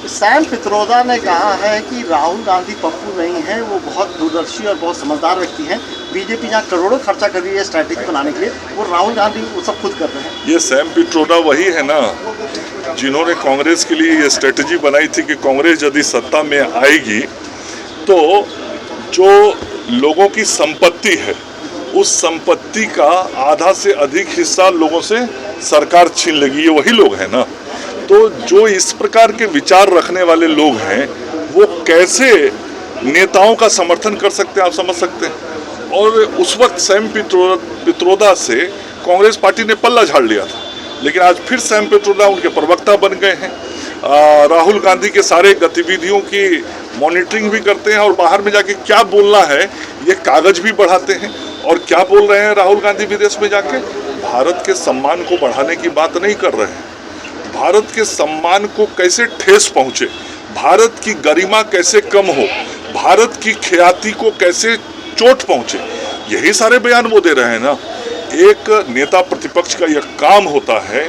Sam Pitroda ने कहा है कि राहुल गांधी पप्पू नहीं है, वो बहुत दूरदर्शी और बहुत समझदार व्यक्ति हैं। बीजेपी जहाँ करोड़ों खर्चा कर रही है स्ट्रैटेजी बनाने के लिए, वो राहुल गांधी वो सब खुद कर रहे हैं। ये सैम पित्रोदा वही है ना जिन्होंने कांग्रेस के लिए ये स्ट्रैटेजी बनाई थी कि कांग्रेस यदि सत्ता में आएगी तो जो लोगों की संपत्ति है उस संपत्ति का आधा से अधिक हिस्सा लोगों से सरकार छीन लेगी। ये वही लोग हैं ना। तो जो इस प्रकार के विचार रखने वाले लोग हैं वो कैसे नेताओं का समर्थन कर सकते हैं, आप समझ सकते हैं। और उस वक्त सैम पित्रोदा से कांग्रेस पार्टी ने पल्ला झाड़ लिया था, लेकिन आज फिर सैम पित्रोदा उनके प्रवक्ता बन गए हैं। राहुल गांधी के सारे गतिविधियों की मॉनिटरिंग भी करते हैं और बाहर में जाके क्या बोलना है ये कागज भी बढ़ाते हैं। और क्या बोल रहे हैं राहुल गांधी विदेश में जाके? भारत के सम्मान को बढ़ाने की बात नहीं कर रहे हैं। भारत के सम्मान को कैसे ठेस पहुंचे, भारत की गरिमा कैसे कम हो, भारत की ख्याति को कैसे चोट पहुंचे, यही सारे बयान वो दे रहे हैं ना। एक नेता प्रतिपक्ष का यह काम होता है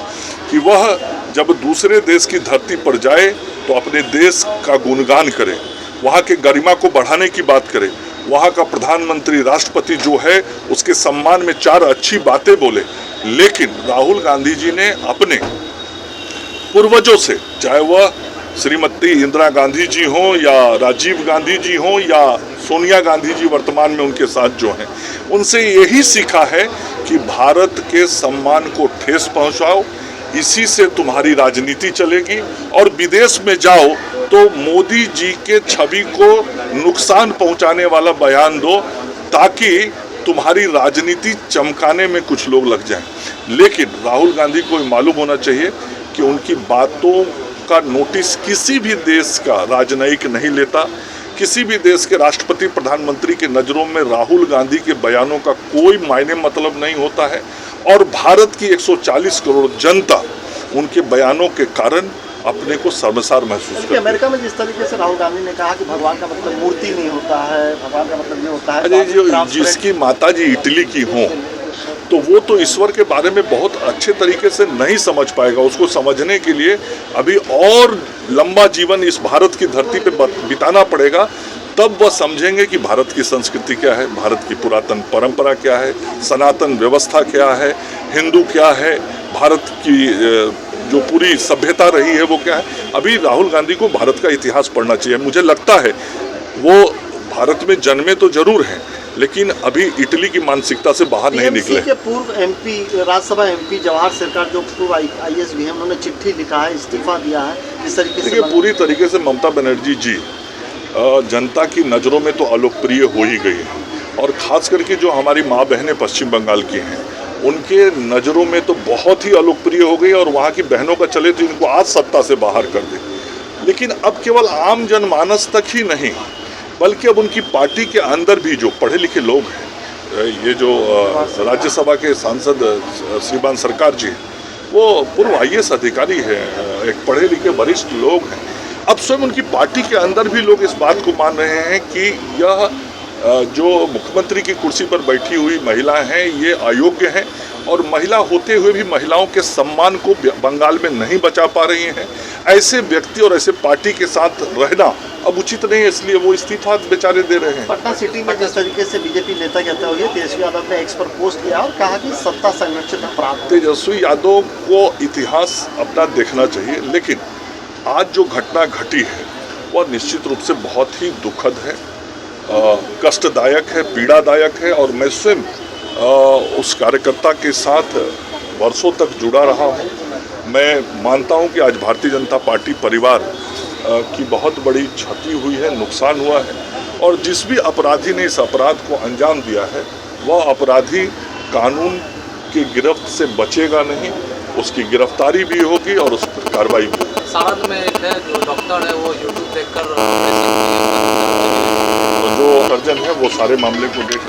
कि वह जब दूसरे देश की धरती पर जाए तो अपने देश का गुणगान करे, वहाँ के गरिमा को बढ़ाने की बात करे, वहाँ का प्रधानमंत्री राष्ट्रपति जो है उसके सम्मान में चार अच्छी बातें बोले। लेकिन राहुल गांधी जी ने अपने पूर्वजों से, चाहे वह श्रीमती इंदिरा गांधी जी हों या राजीव गांधी जी हों या सोनिया गांधी जी वर्तमान में उनके साथ जो हैं, उनसे यही सीखा है कि भारत के सम्मान को ठेस पहुंचाओ, इसी से तुम्हारी राजनीति चलेगी। और विदेश में जाओ तो मोदी जी के छवि को नुकसान पहुंचाने वाला बयान दो ताकि तुम्हारी राजनीति चमकाने में कुछ लोग लग जाएं। लेकिन राहुल गांधी को मालूम होना चाहिए कि उनकी बातों का नोटिस किसी भी देश का राजनयिक नहीं लेता। किसी भी देश के राष्ट्रपति प्रधानमंत्री के नज़रों में राहुल गांधी के बयानों का कोई मायने मतलब नहीं होता है। और भारत की 140 करोड़ जनता उनके बयानों के कारण अपने को शर्मसार महसूस करती है। अमेरिका में जिस तरीके से राहुल गांधी ने कहा कि भगवान का मतलब मूर्ति नहीं होता है, भगवान का मतलब ये होता है। अरे जो जिसकी माता जी इटली की हों तो वो तो ईश्वर के बारे में बहुत अच्छे तरीके से नहीं समझ पाएगा। उसको समझने के लिए अभी और लंबा जीवन इस भारत की धरती पे बिताना पड़ेगा, तब वह समझेंगे कि भारत की संस्कृति क्या है, भारत की पुरातन परंपरा क्या है, सनातन व्यवस्था क्या है, हिंदू क्या है, भारत की जो पूरी सभ्यता रही है वो क्या है। अभी राहुल गांधी को भारत का इतिहास पढ़ना चाहिए। मुझे लगता है वो भारत में जन्मे तो जरूर हैं लेकिन अभी इटली की मानसिकता से बाहर नहीं निकले। के पूर्व एमपी, राज्यसभा एमपी जवाहर सरकार जो पूर्व आईएएस भी है, उन्होंने चिट्ठी लिखा है, इस्तीफा दिया है। इस तरीके से पूरी तरीके से ममता बनर्जी जी जनता की नज़रों में तो अलोकप्रिय हो ही गई है। और ख़ास करके जो हमारी माँ बहनें पश्चिम बंगाल की हैं उनके नज़रों में तो बहुत ही अलोकप्रिय हो गई। और वहाँ की बहनों का चले तो इनको आज सत्ता से बाहर कर दे। लेकिन अब केवल आम जनमानस तक ही नहीं बल्कि अब उनकी पार्टी के अंदर भी जो पढ़े लिखे लोग हैं, ये जो राज्यसभा के सांसद श्रीमान सरकार जी, वो पूर्व आईएएस अधिकारी है, एक पढ़े लिखे वरिष्ठ लोग हैं। अब स्वयं उनकी पार्टी के अंदर भी लोग इस बात को मान रहे हैं कि यह जो मुख्यमंत्री की कुर्सी पर बैठी हुई महिलाएं हैं ये अयोग्य हैं और महिला होते हुए भी महिलाओं के सम्मान को बंगाल में नहीं बचा पा रही हैं। ऐसे व्यक्ति और ऐसे पार्टी के साथ रहना अब उचित नहीं है, इसलिए वो इस्तीफा बेचारे दे रहे हैं। पटना सिटी में जिस तरीके से बीजेपी नेता कहते हुए तेजस्वी यादव ने एक्स पर पोस्ट किया और कहा कि सत्ता संरक्षित अपराध। तेजस्वी यादव को इतिहास अपना देखना चाहिए, लेकिन आज जो घटना घटी है वह निश्चित रूप से बहुत ही दुखद है, कष्टदायक है, पीड़ादायक है। और मैं स्वयं उस कार्यकर्ता के साथ वर्षों तक जुड़ा रहा हूँ। मैं मानता हूँ कि आज भारतीय जनता पार्टी परिवार की बहुत बड़ी क्षति हुई है, नुकसान हुआ है। और जिस भी अपराधी ने इस अपराध को अंजाम दिया है वह अपराधी कानून की गिरफ्त से बचेगा नहीं, उसकी गिरफ्तारी भी होगी और उस पर कार्रवाई भी होगी। सारन में एक है जो डॉक्टर है वो यूट्यूब देखकर जो सर्जन है वो सारे मामले को देख